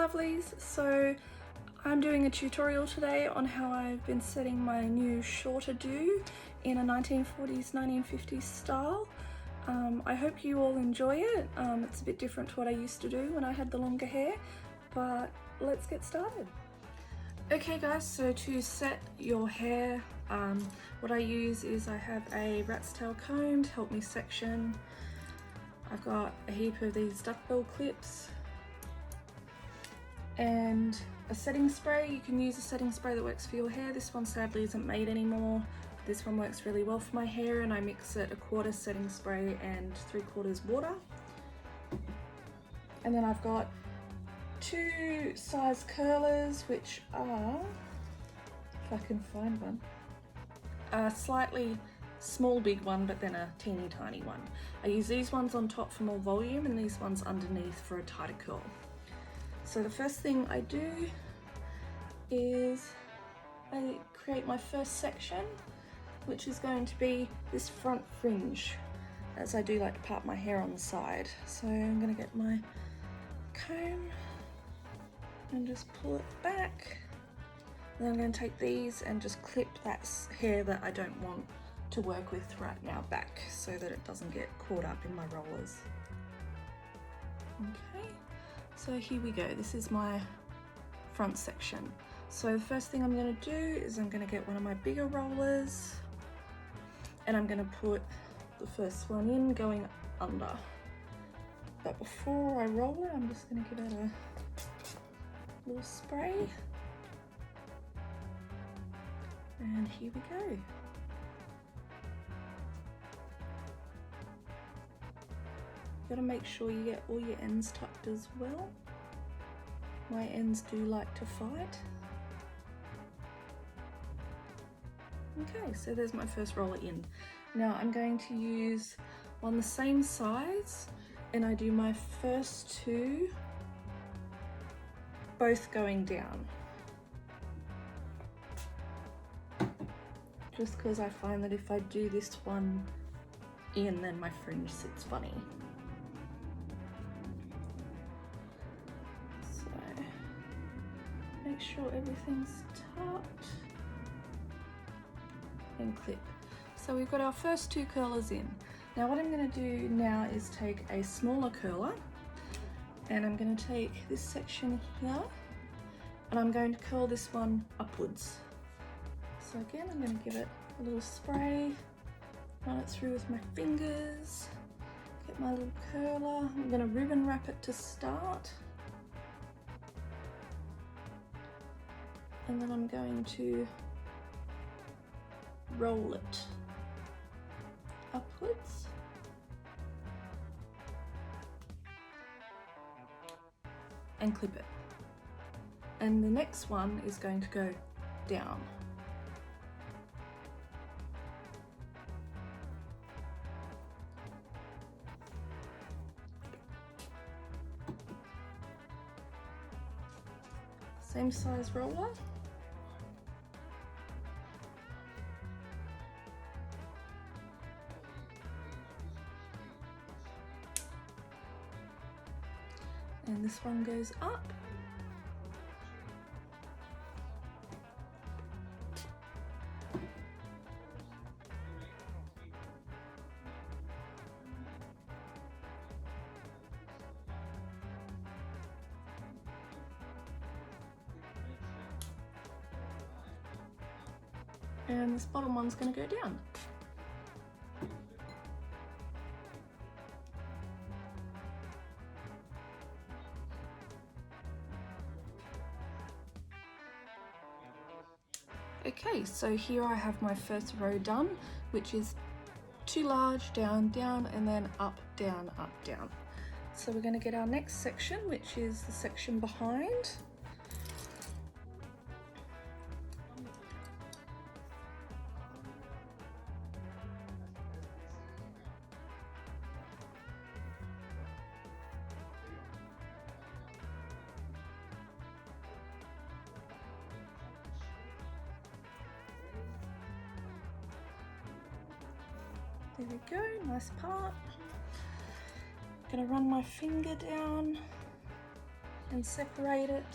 lovelies, so I'm doing a tutorial today on how I've been setting my new shorter do in a 1940s, 1950s style. I hope you all enjoy it. It's a bit different to what I used to do when I had the longer hair, but let's get started. Okay guys, so to set your hair, what I use is I have a rat's tail comb to help me section. I've got a heap of these duckbill clips and a setting spray. You can use a setting spray that works for your hair. This one sadly isn't made anymore. This one works really well for my hair, and I mix it 1/4 setting spray and 3/4 water. And then I've got 2 size curlers, which are, if I can find one, a slightly small big one, but then a teeny tiny one. I use these ones on top for more volume and these ones underneath for a tighter curl. So the first thing I do is I create my first section, which is going to be this front fringe, as I do like to part my hair on the side. So I'm going to get my comb and just pull it back. And then I'm going to take these and just clip that hair that I don't want to work with right now back, so that it doesn't get caught up in my rollers. Okay, so here we go. This is my front section. So the first thing I'm going to do is I'm going to get one of my bigger rollers and I'm going to put the first one in going under. But before I roll it, I'm just going to give it a little spray. And here we go. You gotta make sure you get all your ends tucked as well. My ends do like to fight. Okay, so there's my first roller in. Now I'm going to use one the same size, and I do my first 2 both going down. Just because I find that if I do this one in, then my fringe sits funny. So make sure everything's tucked and clip. So we've got our first 2 curlers in. Now what I'm going to do now is take a smaller curler, and I'm going to take this section here and I'm going to curl this one upwards. So again, I'm going to give it a little spray, run it through with my fingers, get my little curler. I'm going to ribbon wrap it to start, and then I'm going to roll it upwards. And clip it. And the next one is going to go down. Same size roller. And this one goes up. And this bottom one's going to go down. Okay, so here I have my first row done, which is too large, down, down, and then up, down, up, down. So we're going to get our next section, which is the section behind. There we go, nice part. Gonna run my finger down and separate it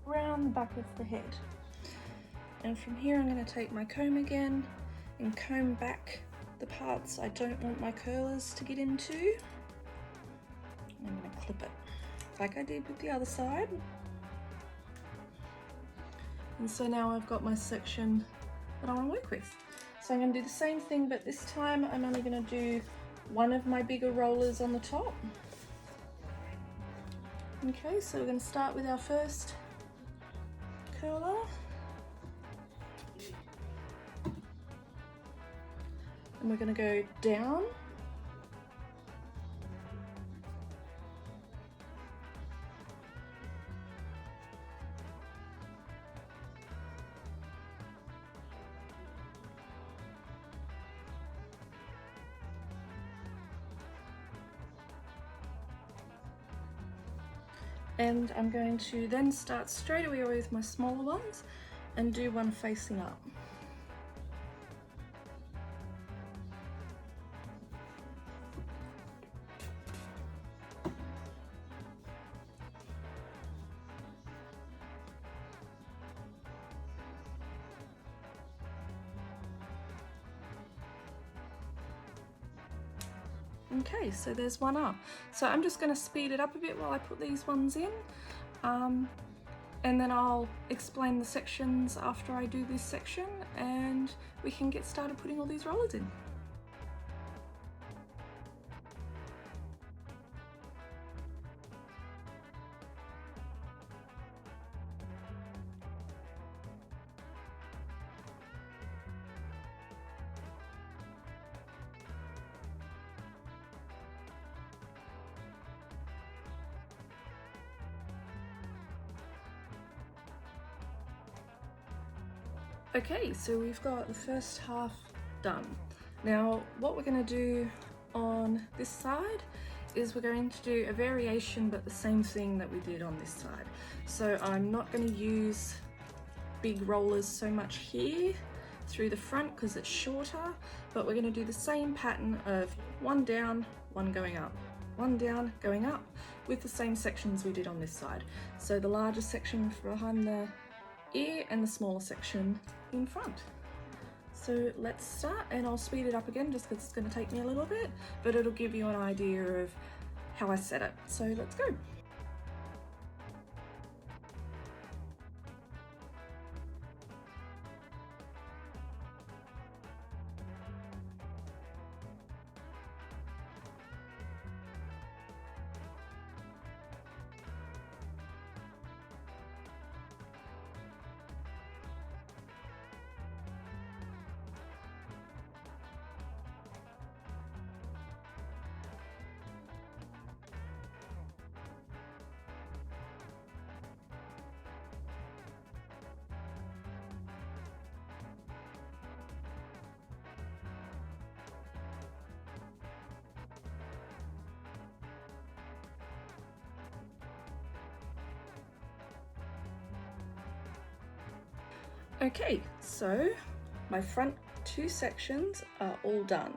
around the back of the head. And from here I'm going to take my comb again and comb back the parts I don't want my curlers to get into. I'm going to clip it like I did with the other side. And so now I've got my section that I want to work with. So I'm going to do the same thing, but this time I'm only going to do one of my bigger rollers on the top. Okay, so we're going to start with our first curler. And we're going to go down. And I'm going to then start straight away with my smaller ones and do one facing up. Okay, so there's one up. So I'm just going to speed it up a bit while I put these ones in, and then I'll explain the sections after I do this section, and we can get started putting all these rollers in. Okay, so we've got the first half done. Now what we're going to do on this side is we're going to do a variation but the same thing that we did on this side. So I'm not going to use big rollers so much here through the front because it's shorter, but we're going to do the same pattern of one down, one going up, one down, going up, with the same sections we did on this side. So the larger section behind the ear and the smaller section in front. So let's start, and I'll speed it up again just because it's going to take me a little bit, but it'll give you an idea of how I set it. So let's go. Okay, so my front two sections are all done.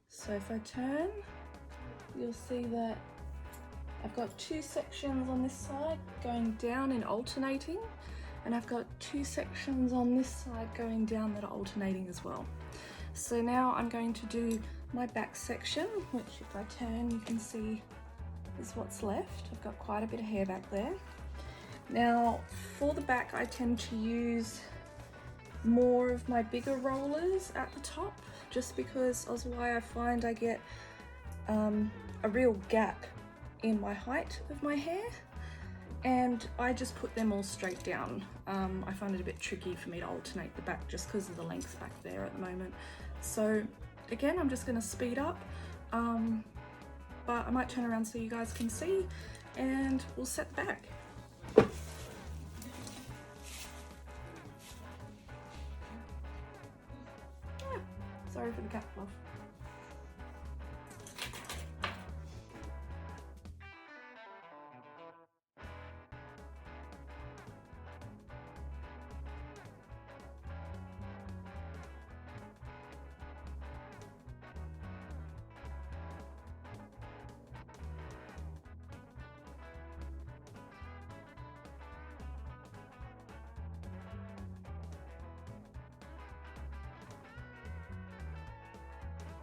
So if I turn, you'll see that I've got two sections on this side going down and alternating, and I've got two sections on this side going down that are alternating as well. So now I'm going to do my back section, which if I turn you can see is what's left. I've got quite a bit of hair back there. Now for the back I tend to use more of my bigger rollers at the top, just because that's why I find I get a real gap in my height of my hair, and I just put them all straight down. I find it a bit tricky for me to alternate the back just because of the length back there at the moment. So again, I'm just going to speed up, but I might turn around so you guys can see, and we'll set the back. Sorry for the cat fluff.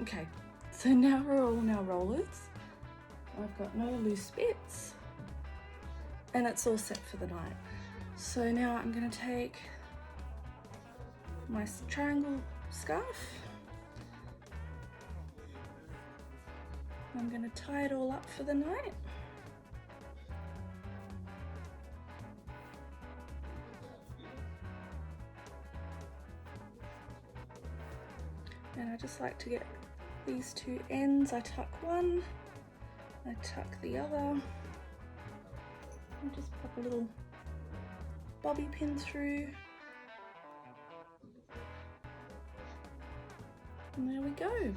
Okay, so now we're all in our rollers. I've got no loose bits and it's all set for the night. So now I'm going to take my triangle scarf. I'm going to tie it all up for the night. And I just like to get these two ends. I tuck one, I tuck the other. I just pop a little bobby pin through. And there we go.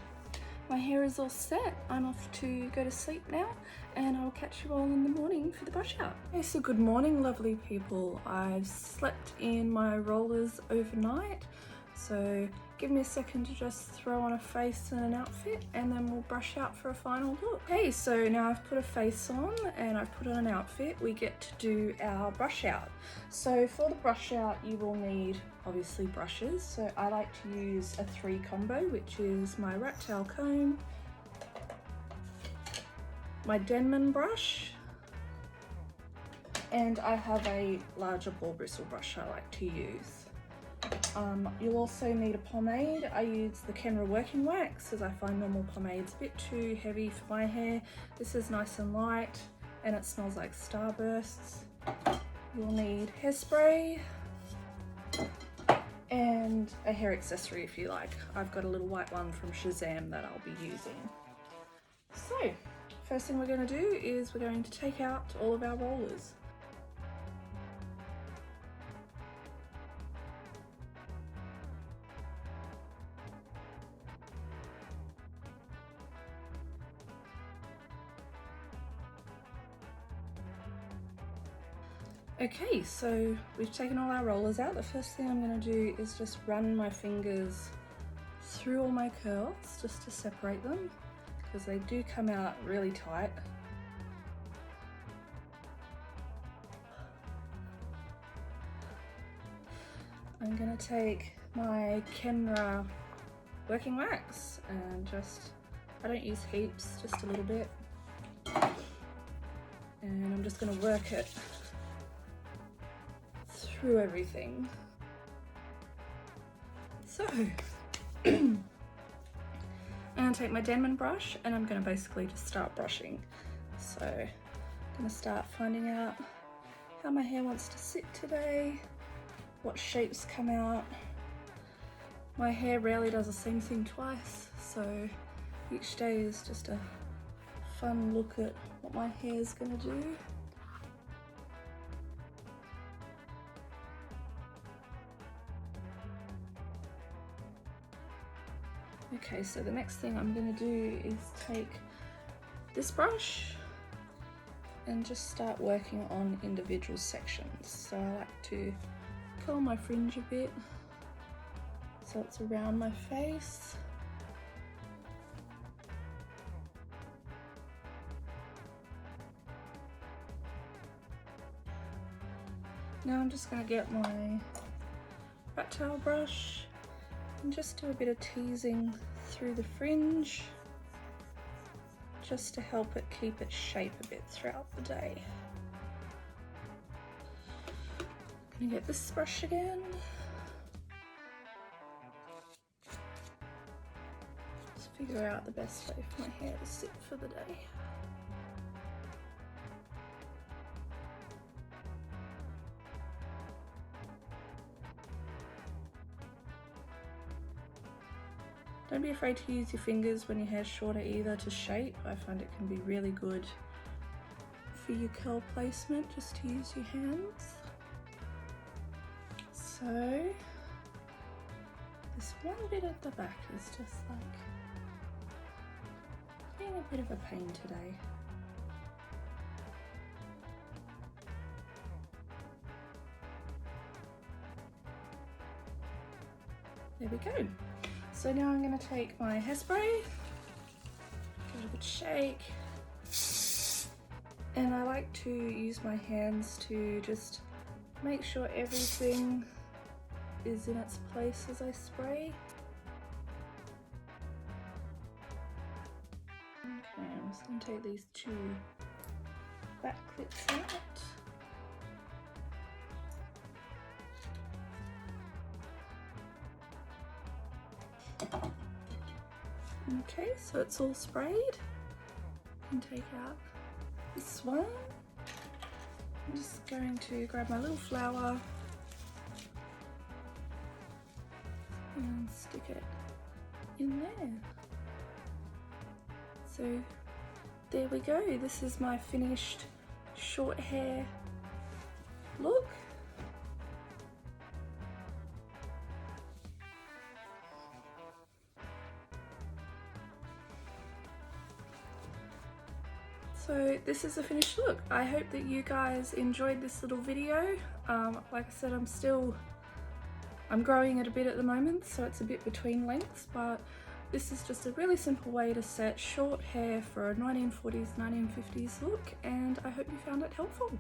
My hair is all set. I'm off to go to sleep now and I'll catch you all in the morning for the brush out. Okay, so good morning lovely people. I've slept in my rollers overnight, so give me a second to just throw on a face and an outfit and then we'll brush out for a final look. Okay, so now I've put a face on and I've put on an outfit, we get to do our brush out. So for the brush out you will need obviously brushes. So I like to use a 3 combo, which is my rat tail comb, my Denman brush, and I have a larger ball bristle brush I like to use. You'll also need a pomade. I use the Kenra Working Wax as I find normal pomades a bit too heavy for my hair. This is nice and light and it smells like Starbursts. You'll need hairspray and a hair accessory if you like. I've got a little white one from Shazam that I'll be using. So, first thing we're going to do is we're going to take out all of our rollers. Okay, so we've taken all our rollers out. The first thing I'm going to do is just run my fingers through all my curls just to separate them because they do come out really tight. I'm going to take my Kenra Working Wax and just, I don't use heaps, just a little bit, and I'm just going to work it through everything. So I'm going to take my Denman brush and I'm going to basically just start brushing. So I'm going to start finding out how my hair wants to sit today, what shapes come out. My hair rarely does the same thing twice, so each day is just a fun look at what my hair is going to do. Okay, so the next thing I'm going to do is take this brush and just start working on individual sections. So I like to curl my fringe a bit so it's around my face. Now I'm just going to get my rat tail brush and just do a bit of teasing through the fringe just to help it keep its shape a bit throughout the day. I'm going to get this brush again. Just figure out the best way for my hair to sit for the day. Don't be afraid to use your fingers when your hair's shorter either to shape. I find it can be really good for your curl placement just to use your hands. So this one bit at the back is just like being a bit of a pain today. There we go. So now I'm going to take my hairspray, give it a good shake, and I like to use my hands to just make sure everything is in its place as I spray. just going to take these two back clips out. Okay, so it's all sprayed. And take out this one. I'm just going to grab my little flower and stick it in there. So there we go. This is my finished short hair look. So this is the finished look. I hope that you guys enjoyed this little video. Like I said, I'm growing it a bit at the moment, so it's a bit between lengths, but this is just a really simple way to set short hair for a 1940s, 1950s look, and I hope you found it helpful.